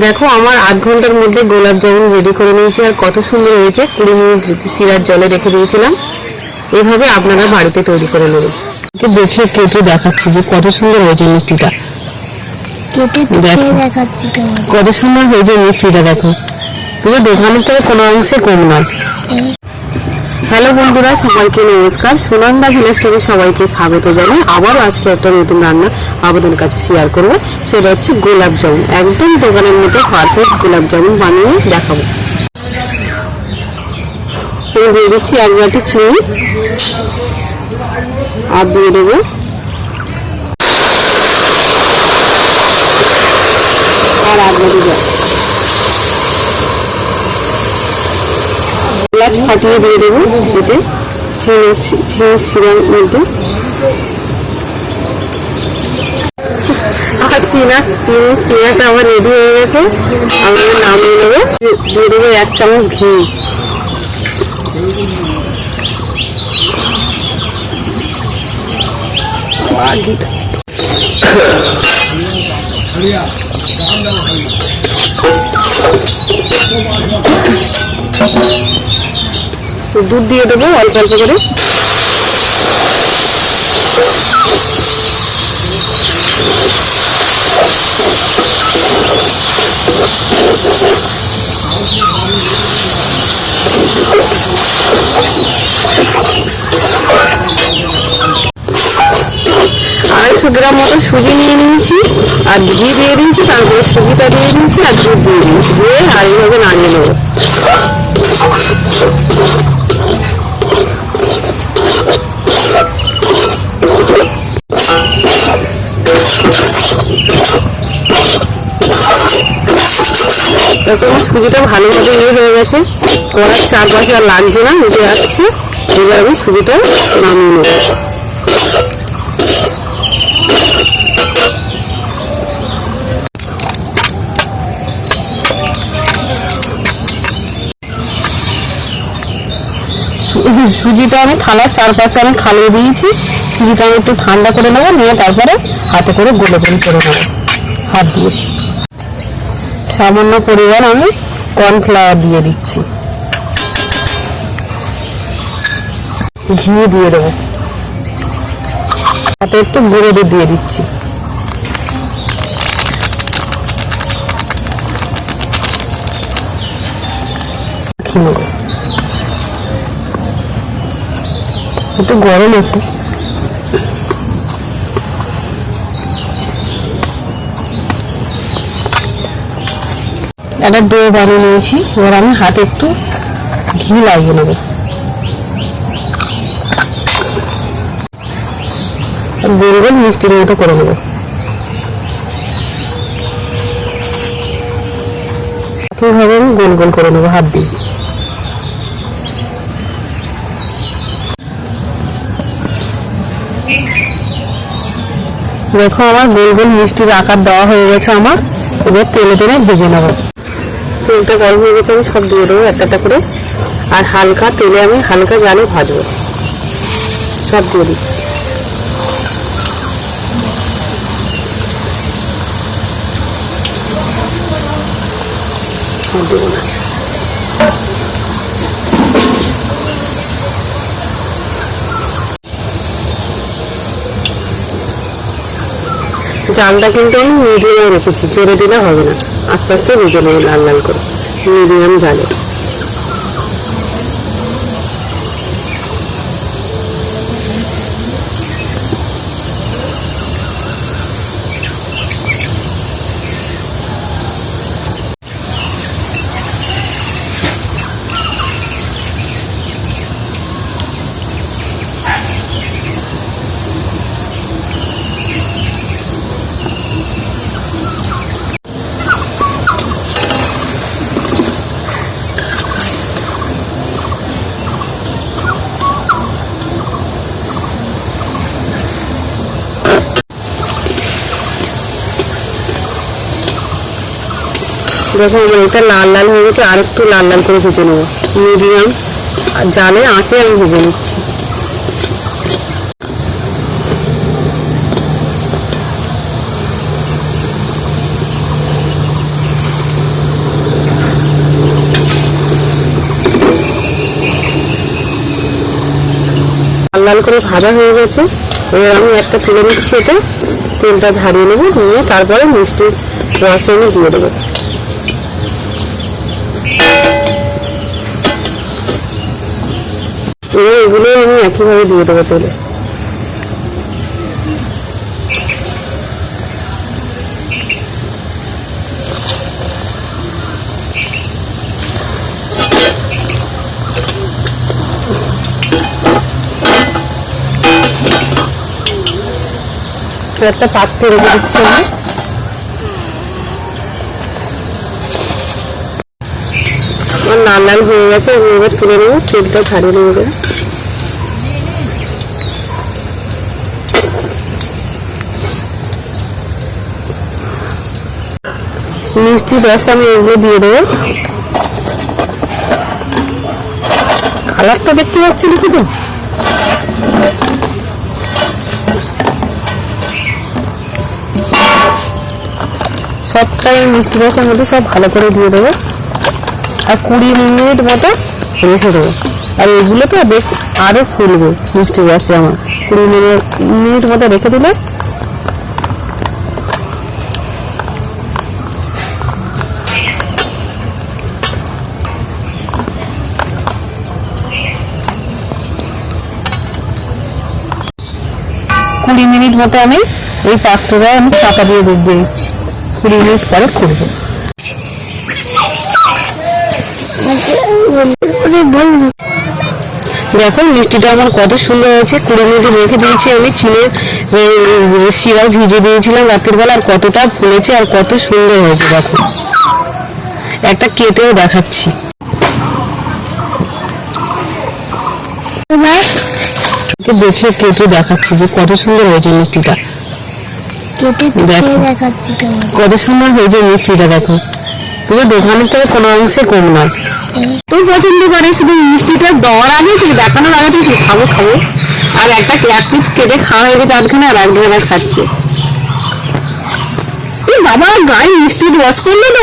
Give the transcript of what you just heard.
দেখো আমার আধ ঘন্টার মধ্যে গোলাপ জামুন রেডি করে নিয়েছি, আর কত সুন্দর হয়েছে। 20 মিনিট শিরার জলে রেখে দিয়েছিলাম। এভাবে আপনারা বাড়িতে তৈরি করে নেবেন। দেখে কেটে দেখাচ্ছি যে কত সুন্দর হয়েছে মিষ্টিটা। কত সুন্দর হয়েছে মিষ্টিটা, দেখো পুরো দোকানের থেকে কোনো অংশে কম নয়। হ্যালো বন্ধুরা, সবাইকে নমস্কার। সুনন্দা ভিলেজ থেকে সবাইকে স্বাগত জানাই। আবারও আজকে একটা নতুন রান্না আপনাদের কাছে শেয়ার করবো। সেটা হচ্ছে গোলাপ জামুন। একদম দোকানের মতো পারফেক্ট গোলাপ জামুন বানিয়ে দেখাবো। আমি দিয়ে দিচ্ছি 1 বাটি চিনি, আর দিয়ে দেবো আর 1 বাটি জল। এলাচ ফাটিয়ে দিয়ে দেবো এতে চিনি শিরার মধ্যে। আর চিনি শিরাটা আমার রেডি হয়ে গেছে। আমরা নামিয়ে নেবো। দিয়ে দেবো 1 চামচ ঘি। দুধ দিয়ে দেবো অল্প অল্প করে। আড়াইশো গ্রাম মতো সুজি নিয়ে নিয়েছি, আর ঘি দিয়ে দিয়েছি, তারপরে সুজিটা দিয়ে দিয়েছি, আর দুধ দিয়ে দিয়েছি, দিয়ে আর এইভাবে নাড়িয়ে নেবো। এখন সুজিটা ভালোভাবে হয়ে গেছে, কড়ার চারপাশে আর লাগছে না, উঠে আসছে। এবার আমি সুজিটা নামিয়ে নেব। সুজিটা আমি থালার চারপাশে আমি খালিয়ে দিয়েছি। সুজিটা আমি একটু ঠান্ডা করে নেবো, নিয়ে তারপরে হাতে করে গোল গোল করে নেবো হাত দিয়ে। সামান্য পরিমাণ আমি কর্নফ্লাওয়ার দিয়ে দিচ্ছি, ঘি দিয়ে দেবো, হাতে একটু গুঁড়ো দুধ দিয়ে দিচ্ছি। একটু গরম আছে। একটা ডো বানিয়ে নিয়েছি। এবার আমি হাতে একটু ঘি লাগিয়ে নেব। গোল গোল মিষ্টির মতো করে নেব। এইভাবে আমি গোল গোল করে নেবো হাত দিয়ে। দেখো আমার গোল গোল মিষ্টির আকার দেওয়া হয়ে গেছে আমার। এবার তেলে তেলে ভেজে নেব। তেলটা গরম হয়ে গেছে, আমি সব দিয়ে দেবো একটা একটা করে। আর হালকা তেলে আমি হালকা জালে ভাজবো। সব দিয়ে দিচ্ছি। দেবো না। জালটা কিন্তু আমি মিডিয়ামে রেখেছি, জোরে দিলে হবে না। আস্তে আস্তে ভেজে নেবো লাল লাল করে মিডিয়াম জালে। দেখো আমার এটা লাল লাল হয়ে গেছে, আর একটু লাল লাল করে ভেজে নেবো। মিডিয়াম জালে আঁচে আমি ভেজে নিচ্ছি। লাল করে ভাজা হয়ে গেছে। এবার আমি একটা তুলে নিচ্ছি, এটা তেলটা ঝাড়িয়ে নেবো, নিয়ে তারপরে মিষ্টির রস আমি দিয়ে দেবো। এবার এগুলো আমি একইভাবে দিয়ে দেবো তেলে। একটা পাত্রে রেখে দিচ্ছি আমি। আমার লাল লাল হয়ে গেছে, আমি এবার তুলে নেবো, তেলটা ছাড়িয়ে নেবো। মিষ্টির রস আমি এগুলো দিয়ে দেবো। কালারটা দেখতে পাচ্ছি না শুধু, সবটাই মিষ্টি রসের মধ্যে সব ভালো করে দিয়ে দেবো। আর 20 মিনিট মতো রেখে দেবো। আর এগুলো তো বেশ আরো ফুলবে মিষ্টি রসে। আমার 20 মিনিট মতো রেখে দিলে মিনিট মতো আমি এই পাত্রটায় আমি চাপা দিয়ে দিয়ে দিচ্ছি। 20 মিনিট পরে খুলবো। দেখো মিষ্টিটা আমার কত সুন্দর হয়েছে। 20 মিনিট রেখে দিয়েছি আমি, চিনের শিরা ভিজে দিয়েছিলাম রাতের বেলা, আর কতটা ফুলেছে আর কত সুন্দর হয়েছে। দেখো একটা কেটেও দেখাচ্ছি। দেখে কেটে দেখাচ্ছি যে কত সুন্দর হয়েছে মিষ্টিটা। দেখো কত সুন্দর হয়েছে মিষ্টিটা। দেখো পুরো দোকানের থেকে কোনো অংশে কম নয়। তুই পছন্দ করে শুধু মিষ্টিটা দেওয়ার আগে, তুই দেখানোর আগে তুই খাবো খাবো, আর একটা এক পিস কেটে খাওয়া হয়ে গেছে আধখানে, আর একজনে খাচ্ছে। বাবা গায়ে মিষ্টি রস করলো তো,